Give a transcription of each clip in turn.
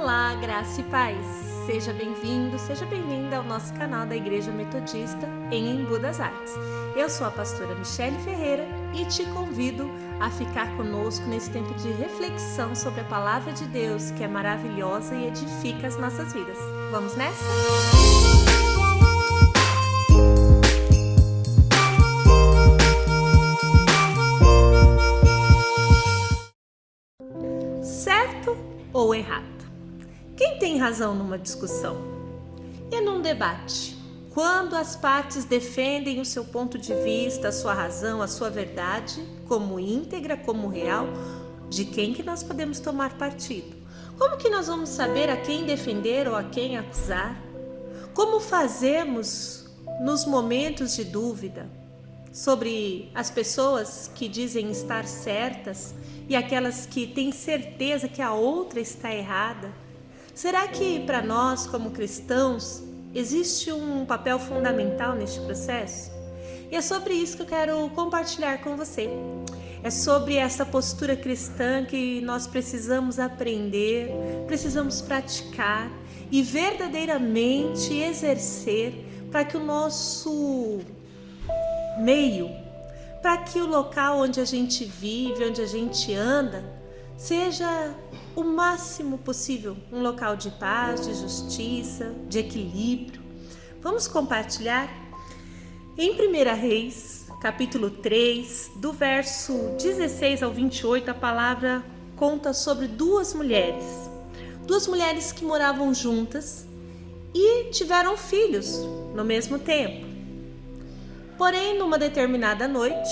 Olá, graça e paz. Seja bem-vindo, seja bem-vinda ao nosso canal da Igreja Metodista em Embu das Artes. Eu sou a pastora Michele Ferreira e te convido a ficar conosco nesse tempo de reflexão sobre a Palavra de Deus, que é maravilhosa e edifica as nossas vidas. Vamos nessa? Certo ou errado? Quem tem razão numa discussão? E num debate? Quando as partes defendem o seu ponto de vista, a sua razão, a sua verdade, como íntegra, como real, de quem que nós podemos tomar partido? Como que nós vamos saber a quem defender ou a quem acusar? Como fazemos nos momentos de dúvida sobre as pessoas que dizem estar certas e aquelas que têm certeza que a outra está errada? Será que para nós, como cristãos, existe um papel fundamental neste processo? E é sobre isso que eu quero compartilhar com você. É sobre essa postura cristã que nós precisamos aprender, precisamos praticar e verdadeiramente exercer para que o nosso meio, para que o local onde a gente vive, onde a gente anda, seja o máximo possível um local de paz, de justiça, de equilíbrio. Vamos compartilhar em 1 Reis, capítulo 3, do verso 16 ao 28, a palavra conta sobre duas mulheres que moravam juntas e tiveram filhos no mesmo tempo. Porém, numa determinada noite,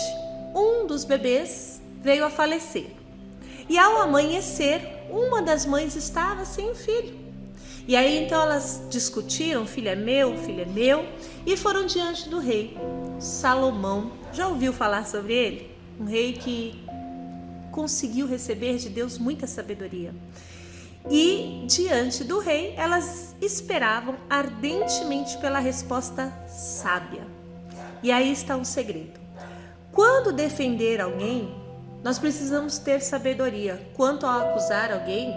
um dos bebês veio a falecer. E ao amanhecer, uma das mães estava sem o filho. E aí então elas discutiram, filho é meu, e foram diante do rei. Salomão, já ouviu falar sobre ele? Um rei que conseguiu receber de Deus muita sabedoria. E diante do rei, elas esperavam ardentemente pela resposta sábia. E aí está um segredo. Quando defender alguém, nós precisamos ter sabedoria. Quanto a acusar alguém,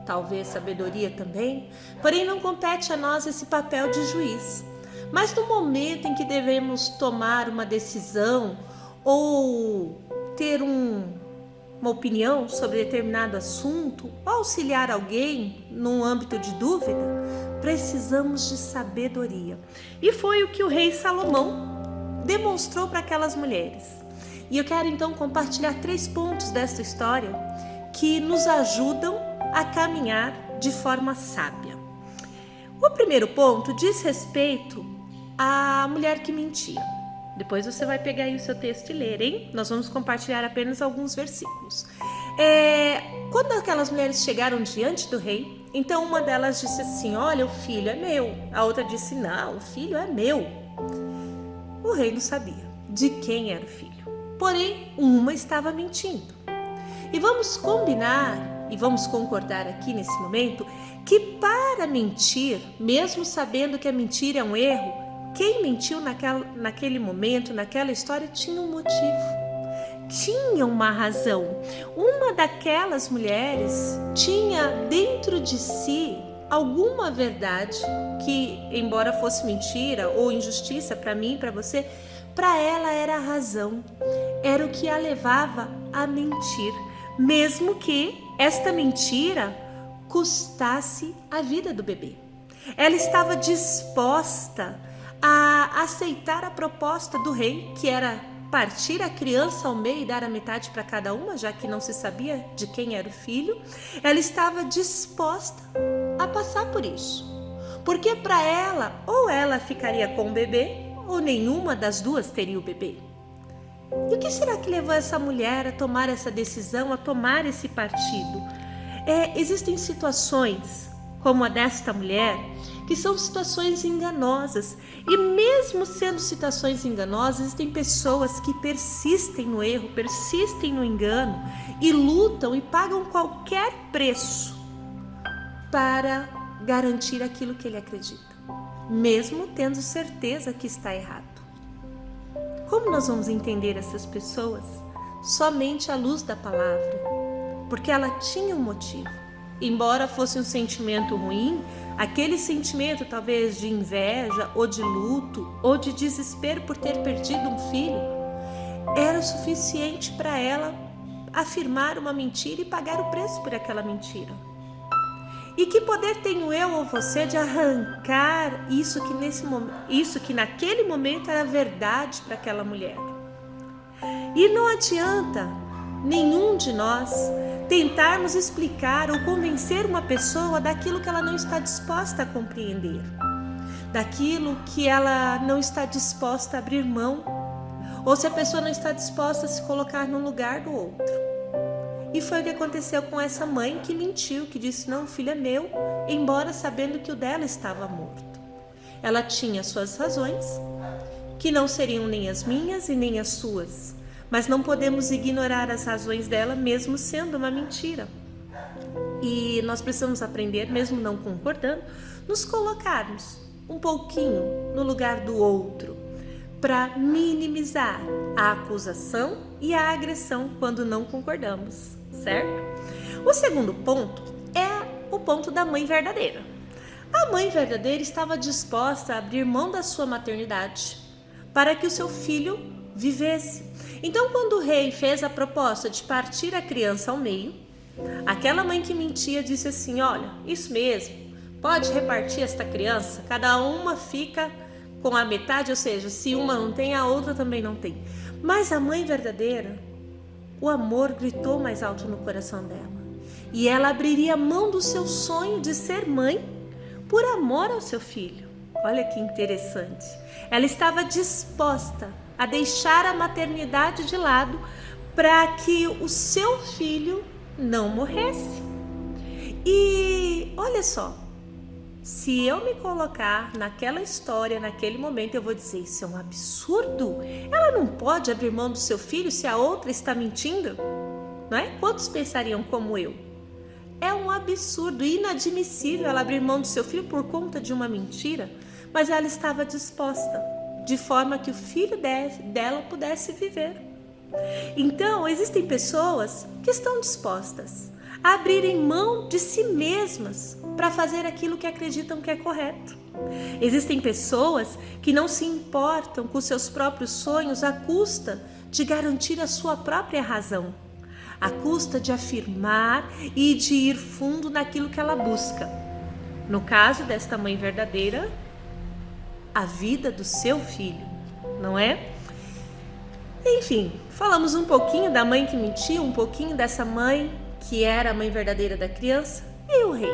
talvez sabedoria também, porém não compete a nós esse papel de juiz. Mas no momento em que devemos tomar uma decisão ou ter uma opinião sobre determinado assunto, ou auxiliar alguém num âmbito de dúvida, precisamos de sabedoria. E foi o que o rei Salomão demonstrou para aquelas mulheres. E eu quero então compartilhar 3 pontos dessa história que nos ajudam a caminhar de forma sábia. O primeiro ponto diz respeito à mulher que mentia. Depois você vai pegar aí o seu texto e ler, hein? Nós vamos compartilhar apenas alguns versículos. Quando aquelas mulheres chegaram diante do rei, então uma delas disse assim: olha, o filho é meu. A outra disse: não, o filho é meu. O rei não sabia de quem era o filho. Porém, uma estava mentindo. E vamos combinar e vamos concordar aqui nesse momento que para mentir, mesmo sabendo que a mentira é um erro, quem mentiu naquele momento, naquela história, tinha um motivo, tinha uma razão. Uma daquelas mulheres tinha dentro de si alguma verdade que, embora fosse mentira ou injustiça para mim e para você, para ela era a razão, era o que a levava a mentir, mesmo que esta mentira custasse a vida do bebê. Ela estava disposta a aceitar a proposta do rei, que era partir a criança ao meio e dar a metade para cada uma, já que não se sabia de quem era o filho. Ela estava disposta a passar por isso, porque para ela, ou ela ficaria com o bebê, ou nenhuma das duas teria o bebê. E o que será que levou essa mulher a tomar essa decisão, a tomar esse partido? Existem situações, como a desta mulher, que são situações enganosas. E mesmo sendo situações enganosas, existem pessoas que persistem no erro, persistem no engano e lutam e pagam qualquer preço para garantir aquilo que ele acredita, mesmo tendo certeza que está errado. Como nós vamos entender essas pessoas? Somente à luz da palavra, porque ela tinha um motivo. embora fosse um sentimento ruim, aquele sentimento talvez de inveja ou de luto ou de desespero por ter perdido um filho, era o suficiente para ela afirmar uma mentira e pagar o preço por aquela mentira. E que poder tenho eu ou você de arrancar isso que naquele momento era verdade para aquela mulher? E não adianta nenhum de nós tentarmos explicar ou convencer uma pessoa daquilo que ela não está disposta a compreender, daquilo que ela não está disposta a abrir mão, ou se a pessoa não está disposta a se colocar no lugar do outro. E foi o que aconteceu com essa mãe que mentiu, que disse: não, o filho é meu, embora sabendo que o dela estava morto. Ela tinha suas razões, que não seriam nem as minhas e nem as suas, mas não podemos ignorar as razões dela, mesmo sendo uma mentira. E nós precisamos aprender, mesmo não concordando, nos colocarmos um pouquinho no lugar do outro, para minimizar a acusação e a agressão quando não concordamos, certo? O segundo ponto é o ponto da mãe verdadeira. A mãe verdadeira estava disposta a abrir mão da sua maternidade para que o seu filho vivesse. Então, quando o rei fez a proposta de partir a criança ao meio, aquela mãe que mentia disse assim: olha, isso mesmo, pode repartir esta criança, cada uma fica com a metade, ou seja, se uma não tem, a outra também não tem. Mas a mãe verdadeira, o amor gritou mais alto no coração dela. E ela abriria mão do seu sonho de ser mãe por amor ao seu filho. Olha que interessante. Ela estava disposta a deixar a maternidade de lado para que o seu filho não morresse. E olha só, se eu me colocar naquela história, naquele momento, eu vou dizer: isso é um absurdo. Ela não pode abrir mão do seu filho se a outra está mentindo, não é? Quantos pensariam como eu? É um absurdo, inadmissível ela abrir mão do seu filho por conta de uma mentira, mas ela estava disposta, de forma que o filho dela pudesse viver. Então, existem pessoas que estão dispostas a abrirem mão de si mesmas para fazer aquilo que acreditam que é correto. Existem pessoas que não se importam com seus próprios sonhos à custa de garantir a sua própria razão, à custa de afirmar e de ir fundo naquilo que ela busca. No caso desta mãe verdadeira, a vida do seu filho, não é? Enfim, falamos um pouquinho da mãe que mentiu, um pouquinho dessa mãe que era a mãe verdadeira da criança, e o rei.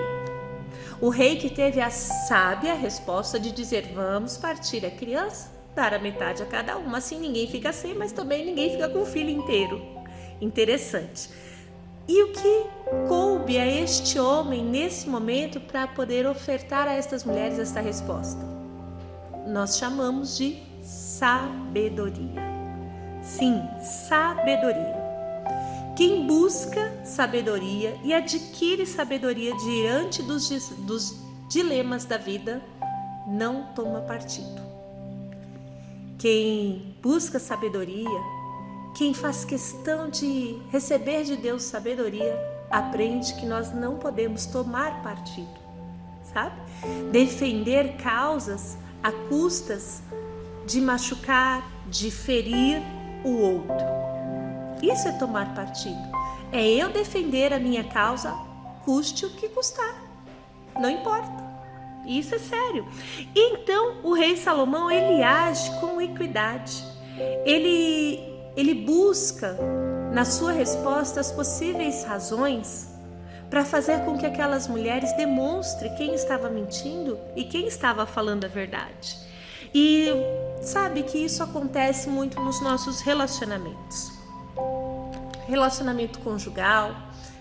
O rei que teve a sábia resposta de dizer: vamos partir a criança, dar a metade a cada uma, assim ninguém fica sem, mas também ninguém fica com o filho inteiro. Interessante. E o que coube a este homem nesse momento para poder ofertar a estas mulheres esta resposta? Nós chamamos de sabedoria. Sim, sabedoria. Quem busca sabedoria e adquire sabedoria diante dos dilemas da vida, não toma partido. Quem busca sabedoria, quem faz questão de receber de Deus sabedoria, aprende que nós não podemos tomar partido, sabe? Defender causas a custas de machucar, de ferir o outro. Isso é tomar partido. É eu defender a minha causa, custe o que custar. Não importa. Isso é sério. Então, o rei Salomão, ele age com equidade. Ele busca, na sua resposta, as possíveis razões para fazer com que aquelas mulheres demonstrem quem estava mentindo e quem estava falando a verdade. E sabe que isso acontece muito nos nossos relacionamentos. Relacionamento conjugal,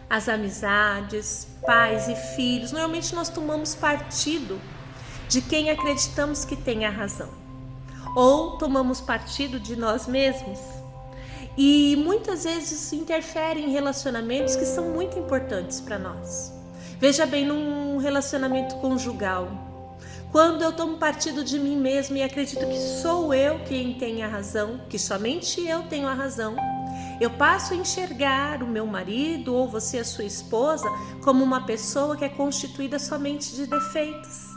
as amizades, pais e filhos. Normalmente nós tomamos partido de quem acreditamos que tem a razão, ou tomamos partido de nós mesmos. E muitas vezes isso interfere em relacionamentos que são muito importantes para nós. Veja bem, num relacionamento conjugal, quando eu tomo partido de mim mesmo e acredito que sou eu quem tem a razão, que somente eu tenho a razão, Eu passo a enxergar o meu marido ou você, a sua esposa, como uma pessoa que é constituída somente de defeitos.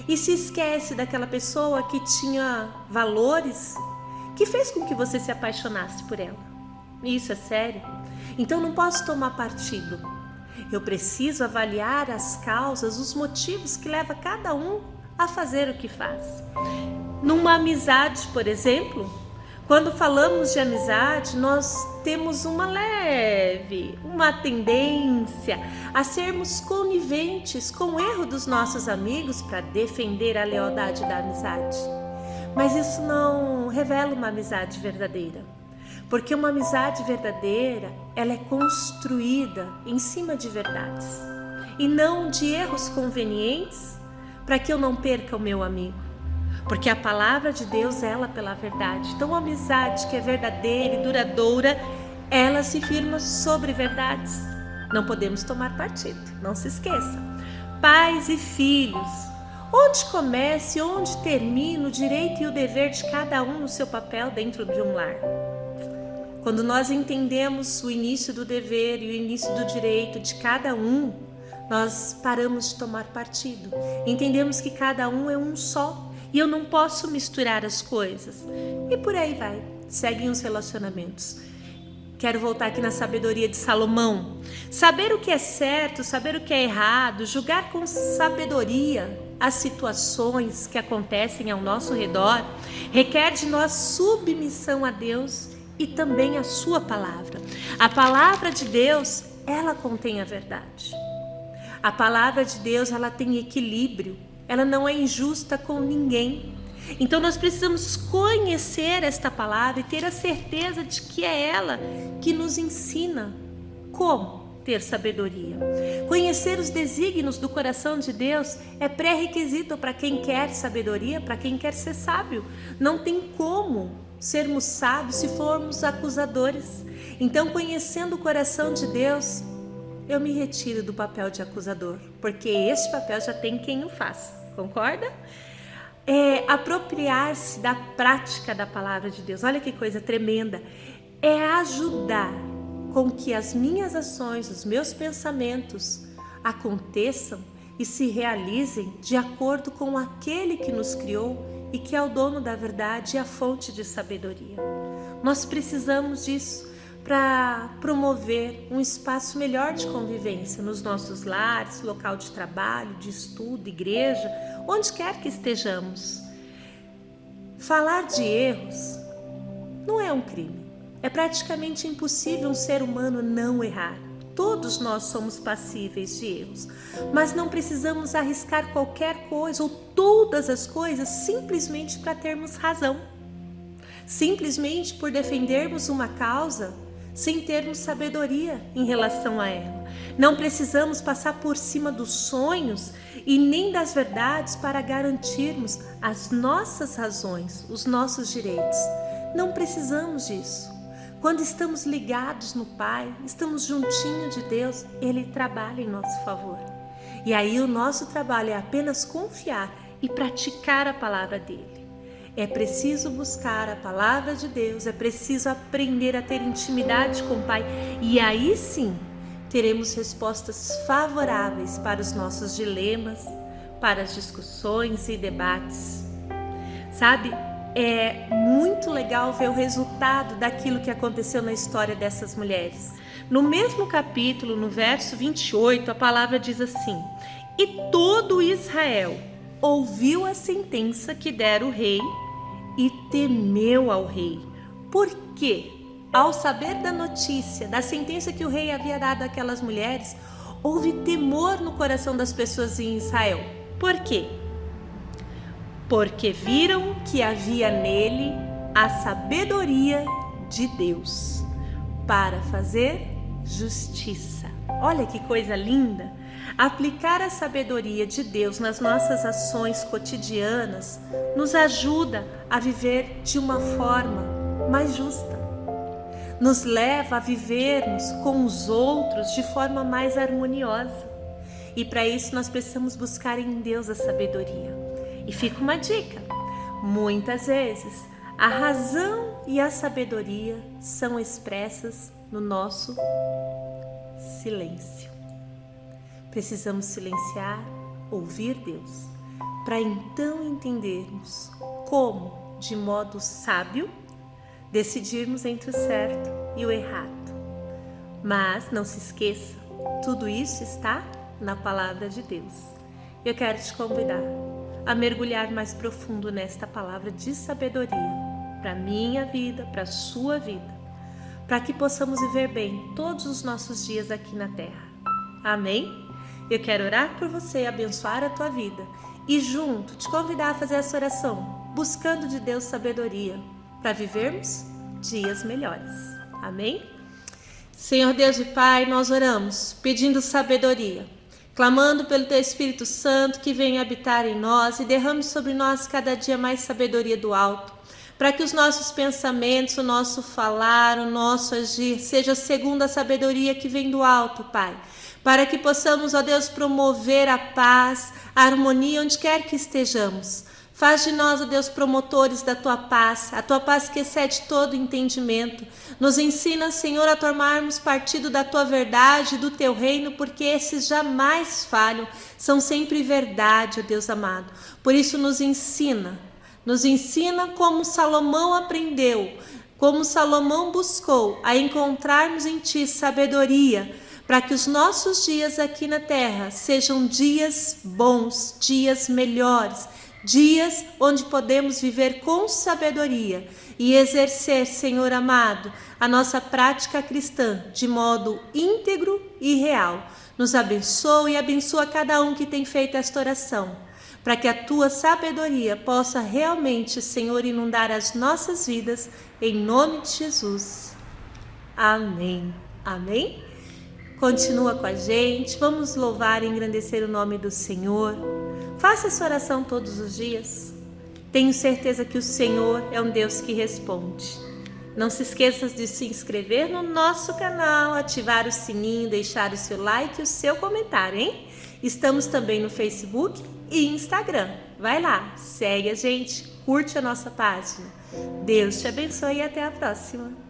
E se esquece daquela pessoa que tinha valores, que fez com que você se apaixonasse por ela. Isso é sério? Então não posso tomar partido. Eu preciso avaliar as causas, os motivos que levam cada um a fazer o que faz. Numa amizade, por exemplo, quando falamos de amizade, nós temos uma tendência a sermos coniventes com o erro dos nossos amigos para defender a lealdade da amizade. Mas isso não revela uma amizade verdadeira, porque uma amizade verdadeira, ela é construída em cima de verdades e não de erros convenientes para que eu não perca o meu amigo. Porque a palavra de Deus ela pela verdade. Então a amizade que é verdadeira e duradoura, ela se firma sobre verdades. Não podemos tomar partido, não se esqueça. Pais e filhos, onde começa e onde termina o direito e o dever de cada um no seu papel dentro de um lar? Quando nós entendemos o início do dever e o início do direito de cada um, nós paramos de tomar partido. Entendemos que cada um é um só. E eu não posso misturar as coisas. E por aí vai, seguem os relacionamentos. Quero voltar aqui na sabedoria de Salomão. Saber o que é certo, saber o que é errado, julgar com sabedoria as situações que acontecem ao nosso redor, requer de nós submissão a Deus e também a sua palavra. A palavra de Deus, ela contém a verdade. A palavra de Deus, ela tem equilíbrio. Ela não é injusta com ninguém. Então nós precisamos conhecer esta palavra e ter a certeza de que é ela que nos ensina como ter sabedoria. Conhecer os desígnios do coração de Deus é pré-requisito para quem quer sabedoria, para quem quer ser sábio. Não tem como sermos sábios se formos acusadores. Então, conhecendo o coração de Deus, eu me retiro do papel de acusador, porque este papel já tem quem o faz, concorda? Apropriar-se da prática da palavra de Deus, olha que coisa tremenda, é ajudar com que as minhas ações, os meus pensamentos aconteçam e se realizem de acordo com aquele que nos criou e que é o dono da verdade e a fonte de sabedoria. Nós precisamos disso para promover um espaço melhor de convivência nos nossos lares, local de trabalho, de estudo, igreja, onde quer que estejamos. Falar de erros não é um crime. É praticamente impossível um ser humano não errar. Todos nós somos passíveis de erros, mas não precisamos arriscar qualquer coisa ou todas as coisas simplesmente para termos razão. Simplesmente por defendermos uma causa sem termos sabedoria em relação a ela. Não precisamos passar por cima dos sonhos e nem das verdades para garantirmos as nossas razões, os nossos direitos. Não precisamos disso. Quando estamos ligados no Pai, estamos juntinho de Deus, Ele trabalha em nosso favor. E aí o nosso trabalho é apenas confiar e praticar a palavra dEle. É preciso buscar a palavra de Deus, é preciso aprender a ter intimidade com o Pai. E aí sim, teremos respostas favoráveis para os nossos dilemas, para as discussões e debates. Sabe, é muito legal ver o resultado daquilo que aconteceu na história dessas mulheres. No mesmo capítulo, no verso 28, a palavra diz assim: E todo Israel ouviu a sentença que dera o rei e temeu ao rei. Por quê? Ao saber da notícia, da sentença que o rei havia dado àquelas mulheres, houve temor no coração das pessoas em Israel. Por quê? Porque viram que havia nele a sabedoria de Deus para fazer justiça. Olha que coisa linda! Aplicar a sabedoria de Deus nas nossas ações cotidianas nos ajuda a viver de uma forma mais justa. Nos leva a vivermos com os outros de forma mais harmoniosa. E para isso nós precisamos buscar em Deus a sabedoria. E fica uma dica: muitas vezes a razão e a sabedoria são expressas no nosso silêncio. Precisamos silenciar, ouvir Deus, para então entendermos como, de modo sábio, decidirmos entre o certo e o errado. Mas não se esqueça, tudo isso está na palavra de Deus. Eu quero te convidar a mergulhar mais profundo nesta palavra de sabedoria para a minha vida, para a sua vida, para que possamos viver bem todos os nossos dias aqui na terra. Amém? Eu quero orar por você e abençoar a tua vida e junto te convidar a fazer essa oração, buscando de Deus sabedoria para vivermos dias melhores. Amém? Senhor Deus e Pai, nós oramos pedindo sabedoria, clamando pelo Teu Espírito Santo que venha habitar em nós e derrame sobre nós cada dia mais sabedoria do alto, para que os nossos pensamentos, o nosso falar, o nosso agir seja segundo a sabedoria que vem do alto, Pai, para que possamos, ó Deus, promover a paz, a harmonia onde quer que estejamos. Faz de nós, ó Deus, promotores da Tua paz, a Tua paz que excede todo entendimento. Nos ensina, Senhor, a tomarmos partido da Tua verdade, do Teu reino, porque esses jamais falham, são sempre verdade, ó Deus amado. Por isso nos ensina como Salomão aprendeu, como Salomão buscou a encontrarmos em Ti sabedoria, para que os nossos dias aqui na terra sejam dias bons, dias melhores, dias onde podemos viver com sabedoria e exercer, Senhor amado, a nossa prática cristã de modo íntegro e real. Nos abençoa e abençoa cada um que tem feito esta oração, para que a Tua sabedoria possa realmente, Senhor, inundar as nossas vidas, em nome de Jesus. Amém. Amém? Continua com a gente, vamos louvar e engrandecer o nome do Senhor. Faça essa oração todos os dias. Tenho certeza que o Senhor é um Deus que responde. Não se esqueça de se inscrever no nosso canal, ativar o sininho, deixar o seu like e o seu comentário, hein? Estamos também no Facebook e Instagram. Vai lá, segue a gente, curte a nossa página. Deus te abençoe e até a próxima.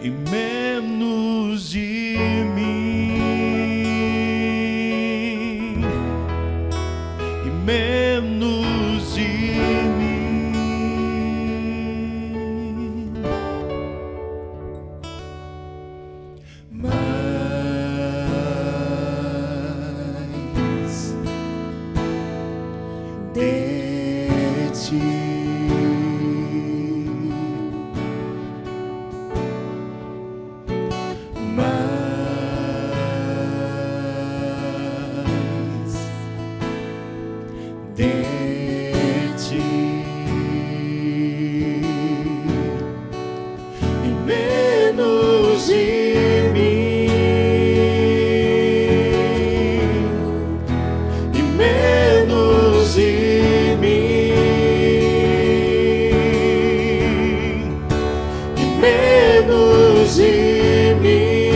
E menos de mim, e menos de mim, mais de ti. Menos de mim,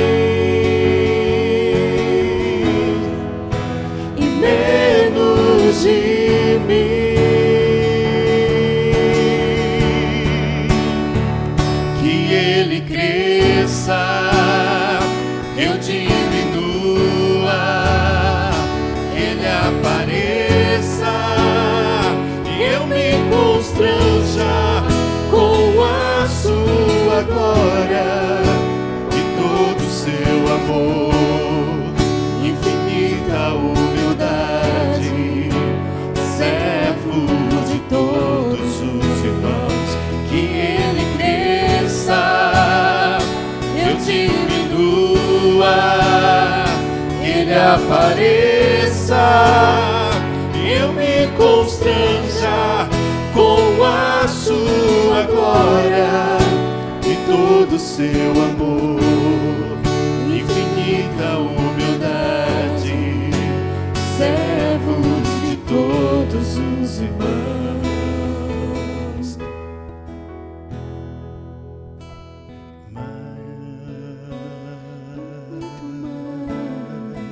e menos de mim, que Ele cresça, eu diminua, Ele apareça e eu me constranja com a sua glória, e todo seu amor, infinita humildade, servo de todos os irmãos.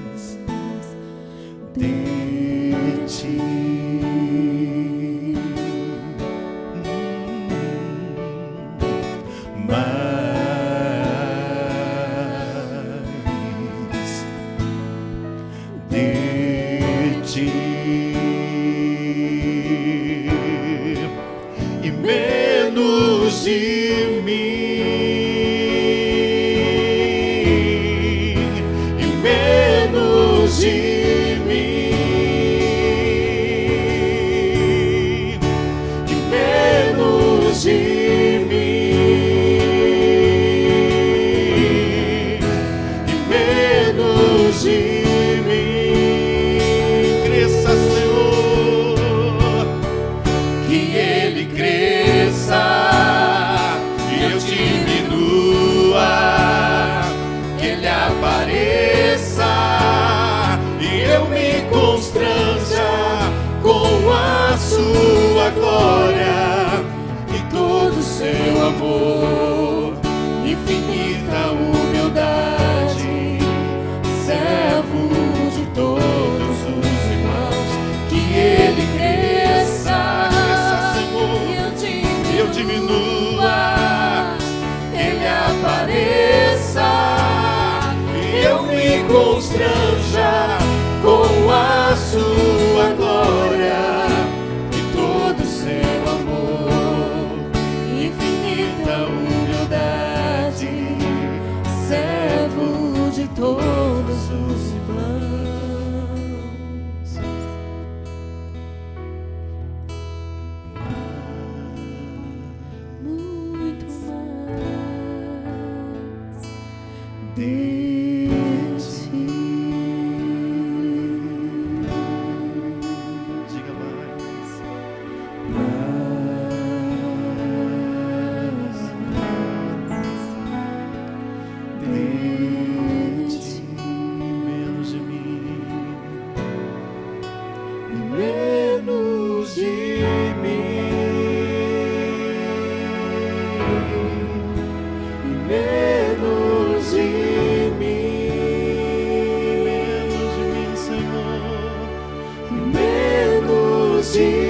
Mais de ti. Mais de ti e menos de mim, e menos de mim, e menos de de mim. Cresça, Senhor, que Ele cresça e eu diminua, que Ele apareça e eu me constranja com a sua glória e todo o seu amor, infinita humildade, servo de todos os irmãos. Que Ele cresça, Senhor, e eu diminua, Ele apareça e eu me constranja com a sua glória e todo o seu amor, infinita humildade, servo de todos os irmãos. Muito mais de ti. Diga mais. Menos de mim, menos de mim, Senhor, menos de